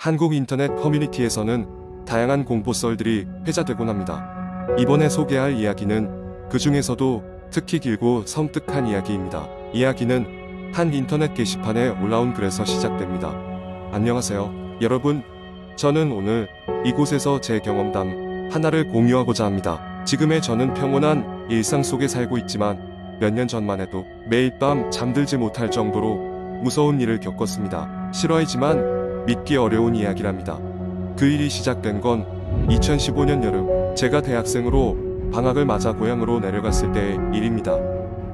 한국 인터넷 커뮤니티에서는 다양한 공포썰들이 회자되곤 합니다. 이번에 소개할 이야기는 그 중에서도 특히 길고 섬뜩한 이야기입니다. 이야기는 한 인터넷 게시판에 올라온 글에서 시작됩니다. 안녕하세요, 여러분. 저는 오늘 이곳에서 제 경험담 하나를 공유하고자 합니다. 지금의 저는 평온한 일상 속에 살고 있지만 몇 년 전만 해도 매일 밤 잠들지 못할 정도로 무서운 일을 겪었습니다. 실화이지만 믿기 어려운 이야기랍니다. 그 일이 시작된 건 2015년 여름, 제가 대학생으로 방학을 맞아 고향으로 내려갔을 때의 일입니다.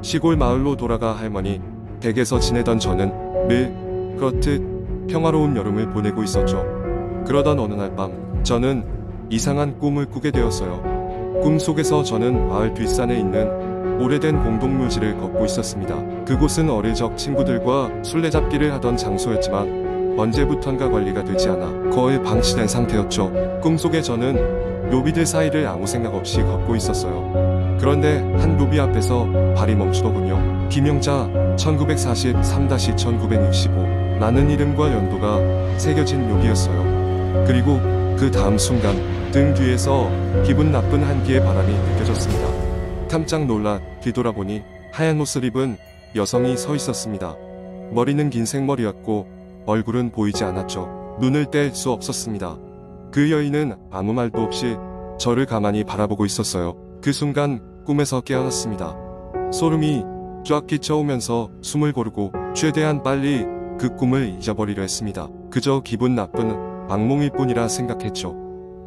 시골 마을로 돌아가 할머니 댁에서 지내던 저는 늘 그렇듯 평화로운 여름을 보내고 있었죠. 그러던 어느 날 밤, 저는 이상한 꿈을 꾸게 되었어요. 꿈속에서 저는 마을 뒷산에 있는 오래된 공동묘지를 걷고 있었습니다. 그곳은 어릴 적 친구들과 술래잡기를 하던 장소였지만 언제부턴가 관리가 되지 않아 거의 방치된 상태였죠. 꿈속에 저는 묘비들 사이를 아무 생각 없이 걷고 있었어요. 그런데 한 묘비 앞에서 발이 멈추더군요. 김영자 1943-1965 라는 이름과 연도가 새겨진 묘비였어요. 그리고 그 다음 순간 등 뒤에서 기분 나쁜 한기의 바람이 느껴졌습니다. 깜짝 놀라 뒤돌아보니 하얀 옷을 입은 여성이 서 있었습니다. 머리는 긴 생머리였고 얼굴은 보이지 않았죠. 눈을 뗄 수 없었습니다. 그 여인은 아무 말도 없이 저를 가만히 바라보고 있었어요. 그 순간 꿈에서 깨어났습니다. 소름이 쫙 끼쳐오면서 숨을 고르고 최대한 빨리 그 꿈을 잊어버리려 했습니다. 그저 기분 나쁜 악몽일 뿐이라 생각했죠.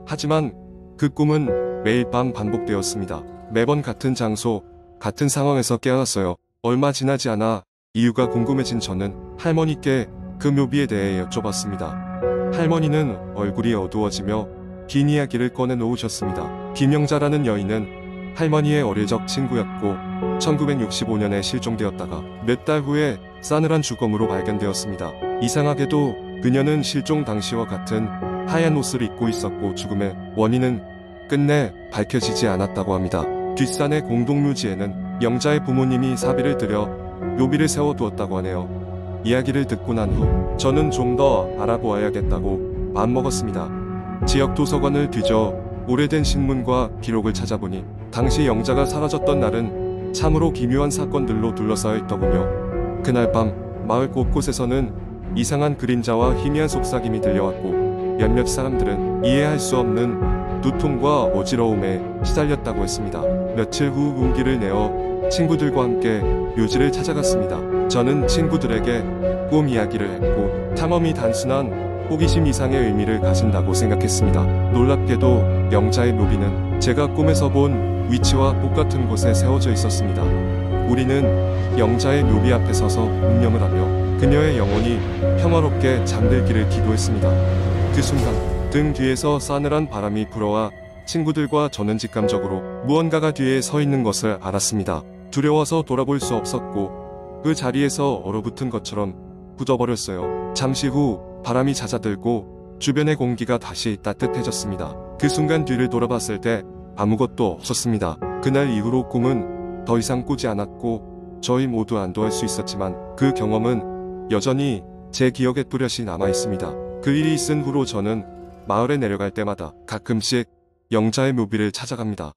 하지만 그 꿈은 매일 밤 반복되었습니다. 매번 같은 장소, 같은 상황에서 깨어났어요. 얼마 지나지 않아 이유가 궁금해진 저는 할머니께 그 묘비에 대해 여쭤봤습니다. 할머니는 얼굴이 어두워지며 긴 이야기를 꺼내놓으셨습니다. 김영자라는 여인은 할머니의 어릴 적 친구였고 1965년에 실종되었다가 몇 달 후에 싸늘한 주검으로 발견되었습니다. 이상하게도 그녀는 실종 당시와 같은 하얀 옷을 입고 있었고 죽음의 원인은 끝내 밝혀지지 않았다고 합니다. 뒷산의 공동묘지에는 영자의 부모님이 사비를 들여 묘비를 세워두었다고 하네요. 이야기를 듣고 난 후 저는 좀 더 알아보아야겠다고 마음먹었습니다. 지역 도서관을 뒤져 오래된 신문과 기록을 찾아보니 당시 영자가 사라졌던 날은 참으로 기묘한 사건들로 둘러싸여 있더군요. 그날 밤 마을 곳곳에서는 이상한 그림자와 희미한 속삭임이 들려왔고 몇몇 사람들은 이해할 수 없는 두통과 어지러움에 시달렸다고 했습니다. 며칠 후 용기를 내어 친구들과 함께 묘지를 찾아갔습니다. 저는 친구들에게 꿈 이야기를 했고 탐험이 단순한 호기심 이상의 의미를 가진다고 생각했습니다. 놀랍게도 영자의 묘비는 제가 꿈에서 본 위치와 똑같은 곳에 세워져 있었습니다. 우리는 영자의 묘비 앞에 서서 묵념을 하며 그녀의 영혼이 평화롭게 잠들기를 기도했습니다. 그 순간 등 뒤에서 싸늘한 바람이 불어와 친구들과 저는 직감적으로 무언가가 뒤에 서 있는 것을 알았습니다. 두려워서 돌아볼 수 없었고 그 자리에서 얼어붙은 것처럼 굳어버렸어요. 잠시 후 바람이 잦아들고 주변의 공기가 다시 따뜻해졌습니다. 그 순간 뒤를 돌아봤을 때 아무것도 없었습니다. 그날 이후로 꿈은 더 이상 꾸지 않았고 저희 모두 안도할 수 있었지만 그 경험은 여전히 제 기억에 뚜렷이 남아있습니다. 그 일이 있은 후로 저는 마을에 내려갈 때마다 가끔씩 영자의 묘비를 찾아갑니다.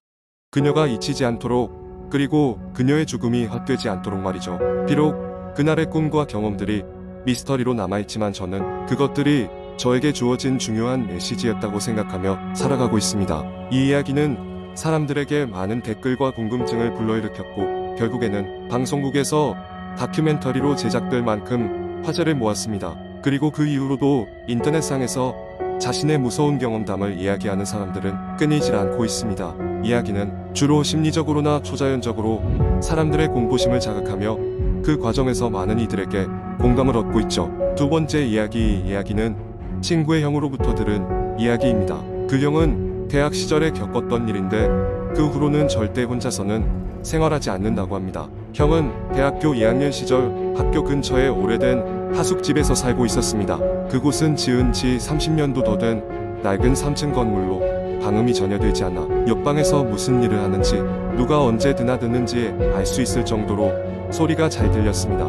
그녀가 잊히지 않도록, 그리고 그녀의 죽음이 헛되지 않도록 말이죠. 비록 그날의 꿈과 경험들이 미스터리로 남아있지만 저는 그것들이 저에게 주어진 중요한 메시지였다고 생각하며 살아가고 있습니다. 이 이야기는 사람들에게 많은 댓글과 궁금증을 불러일으켰고 결국에는 방송국에서 다큐멘터리로 제작될 만큼 화제를 모았습니다. 그리고 그 이후로도 인터넷상에서 자신의 무서운 경험담을 이야기하는 사람들은 끊이질 않고 있습니다. 이야기는 주로 심리적으로나 초자연적으로 사람들의 공포심을 자극하며 그 과정에서 많은 이들에게 공감을 얻고 있죠. 두 번째 이야기는 친구의 형으로부터 들은 이야기입니다. 그 형은 대학 시절에 겪었던 일인데 그 후로는 절대 혼자서는 생활하지 않는다고 합니다. 형은 대학교 2학년 시절 학교 근처에 오래된 하숙집에서 살고 있었습니다. 그곳은 지은 지 30년도 더 된 낡은 3층 건물로 방음이 전혀 되지 않아 옆방에서 무슨 일을 하는지 누가 언제 드나드는지 알 수 있을 정도로 소리가 잘 들렸습니다.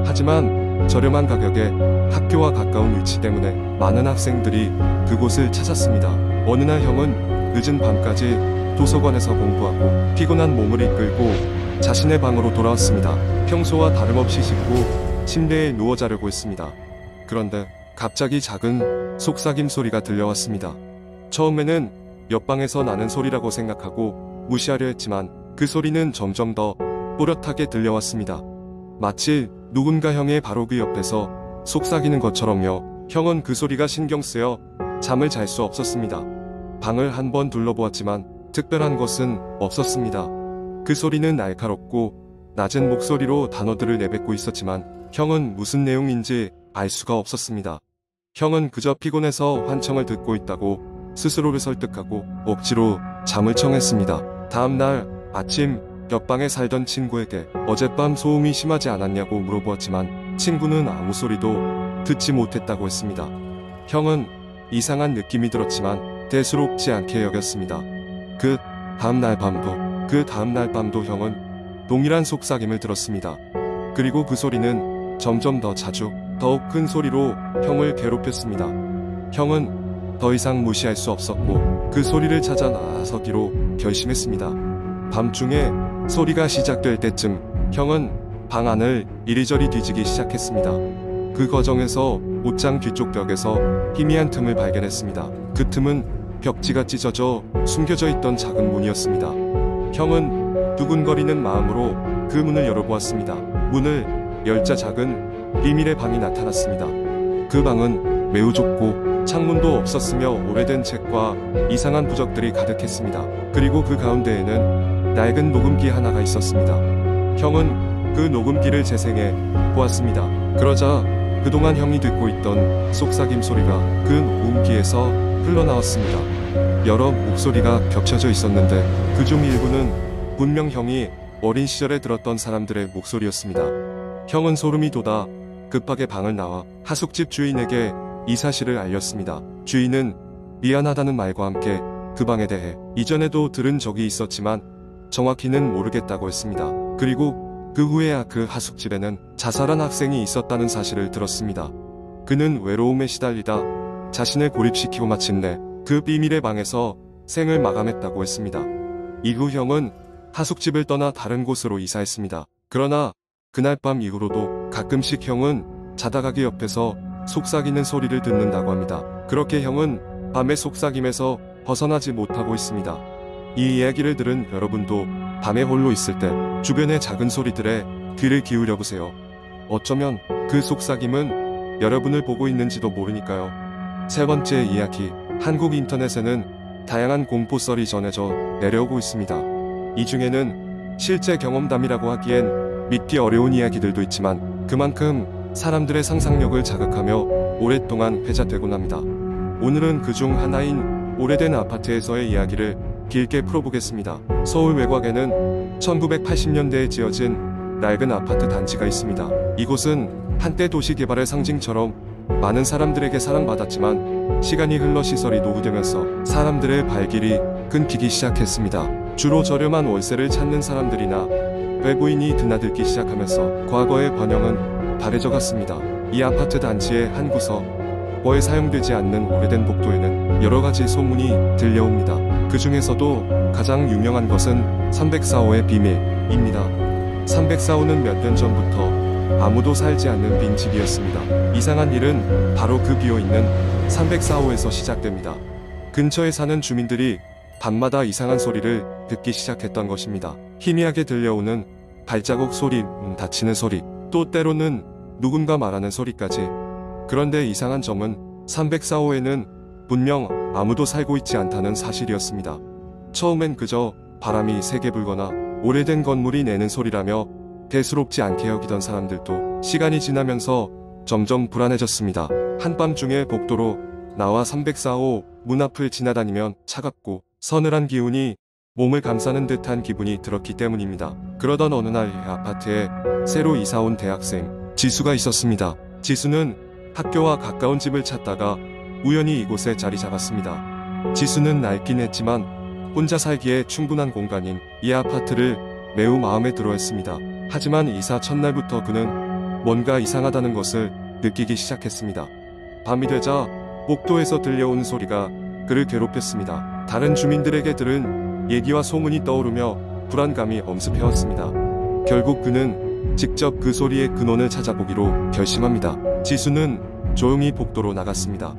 하지만 저렴한 가격에 학교와 가까운 위치 때문에 많은 학생들이 그곳을 찾았습니다. 어느 날 형은 늦은 밤까지 도서관에서 공부하고 피곤한 몸을 이끌고 자신의 방으로 돌아왔습니다. 평소와 다름없이 씻고 침대에 누워 자려고 했습니다. 그런데 갑자기 작은 속삭임 소리가 들려왔습니다. 처음에는 옆방에서 나는 소리라고 생각하고 무시하려 했지만 그 소리는 점점 더 또렷하게 들려왔습니다. 마치 누군가 형의 바로 그 옆에서 속삭이는 것처럼요. 형은 그 소리가 신경 쓰여 잠을 잘 수 없었습니다. 방을 한번 둘러보았지만 특별한 것은 없었습니다. 그 소리는 날카롭고 낮은 목소리로 단어들을 내뱉고 있었지만 형은 무슨 내용인지 알 수가 없었습니다. 형은 그저 피곤해서 환청을 듣고 있다고 스스로를 설득하고 억지로 잠을 청했습니다. 다음 날 아침 옆방에 살던 친구에게 어젯밤 소음이 심하지 않았냐고 물어보았지만 친구는 아무 소리도 듣지 못했다고 했습니다. 형은 이상한 느낌이 들었지만 대수롭지 않게 여겼습니다. 그 다음날 밤도 형은 동일한 속삭임을 들었습니다. 그리고 그 소리는 점점 더 자주 더욱 큰 소리로 형을 괴롭혔습니다. 형은 더 이상 무시할 수 없었고 그 소리를 찾아 나서기로 결심했습니다. 밤중에 소리가 시작될 때쯤 형은 방 안을 이리저리 뒤지기 시작했습니다. 그 과정에서 옷장 뒤쪽 벽에서 희미한 틈을 발견했습니다. 그 틈은 벽지가 찢어져 숨겨져 있던 작은 문이었습니다. 형은 두근거리는 마음으로 그 문을 열어보았습니다. 문을 열자 작은 비밀의 방이 나타났습니다. 그 방은 매우 좁고 창문도 없었으며 오래된 책과 이상한 부적들이 가득했습니다. 그리고 그 가운데에는 낡은 녹음기 하나가 있었습니다. 형은 그 녹음기를 재생해 보았습니다. 그러자 그동안 형이 듣고 있던 속삭임 소리가 그 녹음기에서 흘러나왔습니다. 여러 목소리가 겹쳐져 있었는데 그중 일부는 분명 형이 어린 시절에 들었던 사람들의 목소리였습니다. 형은 소름이 돋아 급하게 방을 나와 하숙집 주인에게 이 사실을 알렸습니다. 주인은 미안하다는 말과 함께 그 방에 대해 이전에도 들은 적이 있었지만 정확히는 모르겠다고 했습니다. 그리고 그 후에야 그 하숙집에는 자살한 학생이 있었다는 사실을 들었습니다. 그는 외로움에 시달리다 자신을 고립시키고 마침내 그 비밀의 방에서 생을 마감했다고 했습니다. 이후 형은 하숙집을 떠나 다른 곳으로 이사했습니다. 그러나 그날 밤 이후로도 가끔씩 형은 자다가 그 옆에서 속삭이는 소리를 듣는다고 합니다. 그렇게 형은 밤의 속삭임에서 벗어나지 못하고 있습니다. 이 이야기를 들은 여러분도 밤에 홀로 있을 때 주변의 작은 소리들에 귀를 기울여 보세요. 어쩌면 그 속삭임은 여러분을 보고 있는지도 모르니까요. 세 번째 이야기, 한국 인터넷에는 다양한 공포썰이 전해져 내려오고 있습니다. 이 중에는 실제 경험담이라고 하기엔 믿기 어려운 이야기들도 있지만 그만큼 사람들의 상상력을 자극하며 오랫동안 회자되곤 합니다. 오늘은 그중 하나인 오래된 아파트에서의 이야기를 길게 풀어보겠습니다. 서울 외곽에는 1980년대에 지어진 낡은 아파트 단지가 있습니다. 이곳은 한때 도시 개발의 상징처럼 많은 사람들에게 사랑받았지만 시간이 흘러 시설이 노후되면서 사람들의 발길이 끊기기 시작했습니다. 주로 저렴한 월세를 찾는 사람들이나 외부인이 드나들기 시작하면서 과거의 번영은 바래져 갔습니다. 이 아파트 단지의 한 구석에 사용되지 않는 오래된 복도에는 여러가지 소문이 들려옵니다. 그 중에서도 가장 유명한 것은 304호의 비밀입니다. 304호는 몇 년 전부터 아무도 살지 않는 빈 집이었습니다. 이상한 일은 바로 그 비어있는 304호에서 시작됩니다. 근처에 사는 주민들이 밤마다 이상한 소리를 듣기 시작했던 것입니다. 희미하게 들려오는 발자국 소리, 문 닫히는 소리, 또 때로는 누군가 말하는 소리까지. 그런데 이상한 점은 304호에는 분명 아무도 살고 있지 않다는 사실이었습니다. 처음엔 그저 바람이 세게 불거나 오래된 건물이 내는 소리라며 대수롭지 않게 여기던 사람들도 시간이 지나면서 점점 불안해졌습니다. 한밤중에 복도로 나와 304호 문 앞을 지나다니면 차갑고 서늘한 기운이 몸을 감싸는 듯한 기분이 들었기 때문입니다. 그러던 어느 날 아파트에 새로 이사온 대학생 지수가 있었습니다. 지수는 학교와 가까운 집을 찾다가 우연히 이곳에 자리 잡았습니다. 지수는 낡긴 했지만 혼자 살기에 충분한 공간인 이 아파트를 매우 마음에 들어했습니다. 하지만 이사 첫날부터 그는 뭔가 이상하다는 것을 느끼기 시작했습니다. 밤이 되자 복도에서 들려오는 소리가 그를 괴롭혔습니다. 다른 주민들에게 들은 얘기와 소문이 떠오르며 불안감이 엄습해왔습니다. 결국 그는 직접 그 소리의 근원을 찾아보기로 결심합니다. 지수는 조용히 복도로 나갔습니다.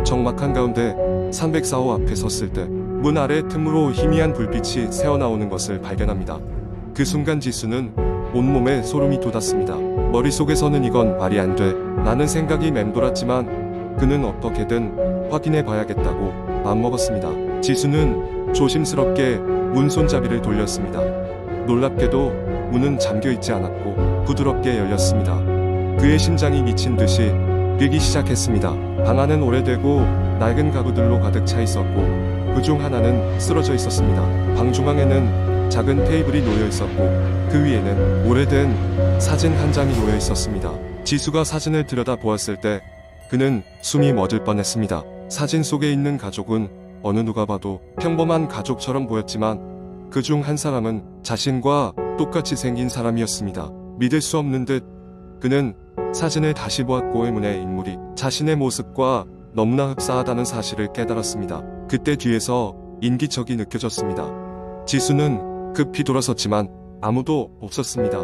적막한 가운데 304호 앞에 섰을 때 문 아래 틈으로 희미한 불빛이 새어나오는 것을 발견합니다. 그 순간 지수는 온몸에 소름이 돋았습니다. 머릿속에서는 이건 말이 안 돼 라는 생각이 맴돌았지만 그는 어떻게든 확인해 봐야겠다고 마음먹었습니다. 지수는 조심스럽게 문 손잡이를 돌렸습니다. 놀랍게도 문은 잠겨있지 않았고 부드럽게 열렸습니다. 그의 심장이 미친 듯이 뛰기 시작했습니다. 방 안은 오래되고 낡은 가구들로 가득 차 있었고 그중 하나는 쓰러져 있었습니다. 방 중앙에는 작은 테이블이 놓여 있었고 그 위에는 오래된 사진 한 장이 놓여 있었습니다. 지수가 사진을 들여다보았을 때 그는 숨이 멎을 뻔했습니다. 사진 속에 있는 가족은 어느 누가 봐도 평범한 가족처럼 보였지만 그중 한 사람은 자신과 똑같이 생긴 사람이었습니다. 믿을 수 없는 듯 그는 사진을 다시 보았고 의문의 인물이 자신의 모습과 너무나 흡사하다는 사실을 깨달았습니다. 그때 뒤에서 인기척이 느껴졌습니다. 지수는 급히 돌아섰지만 아무도 없었습니다.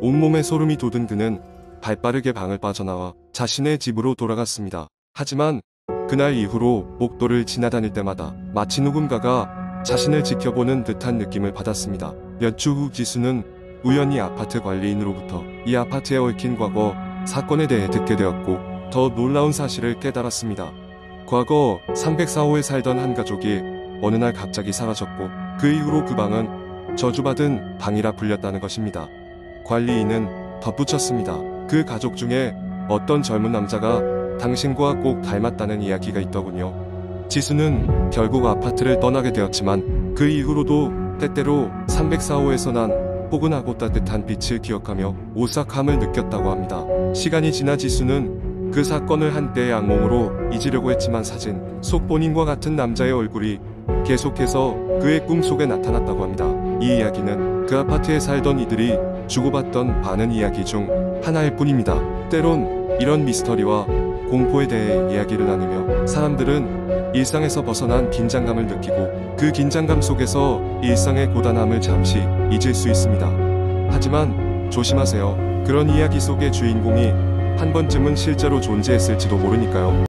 온몸에 소름이 돋은 그는 발빠르게 방을 빠져나와 자신의 집으로 돌아갔습니다. 하지만 그날 이후로 복도를 지나다닐 때마다 마치 누군가가 자신을 지켜보는 듯한 느낌을 받았습니다. 몇 주 후 지수는 우연히 아파트 관리인으로부터 이 아파트에 얽힌 과거 사건에 대해 듣게 되었고 더 놀라운 사실을 깨달았습니다. 과거 304호에 살던 한 가족이 어느 날 갑자기 사라졌고 그 이후로 그 방은 저주받은 방이라 불렸다는 것입니다. 관리인은 덧붙였습니다. 그 가족 중에 어떤 젊은 남자가 당신과 꼭 닮았다는 이야기가 있더군요. 지수는 결국 아파트를 떠나게 되었지만 그 이후로도 때때로 304호에서 난 포근하고 따뜻한 빛을 기억하며 오싹함을 느꼈다고 합니다. 시간이 지나 지수는 그 사건을 한때의 악몽으로 잊으려고 했지만 사진 속 본인과 같은 남자의 얼굴이 계속해서 그의 꿈속에 나타났다고 합니다. 이 이야기는 그 아파트에 살던 이들이 주고받던 많은 이야기 중 하나일 뿐입니다. 때론 이런 미스터리와 공포에 대해 이야기를 나누며 사람들은 일상에서 벗어난 긴장감을 느끼고 그 긴장감 속에서 일상의 고단함을 잠시 잊을 수 있습니다. 하지만 조심하세요. 그런 이야기 속의 주인공이 한 번쯤은 실제로 존재했을지도 모르니까요.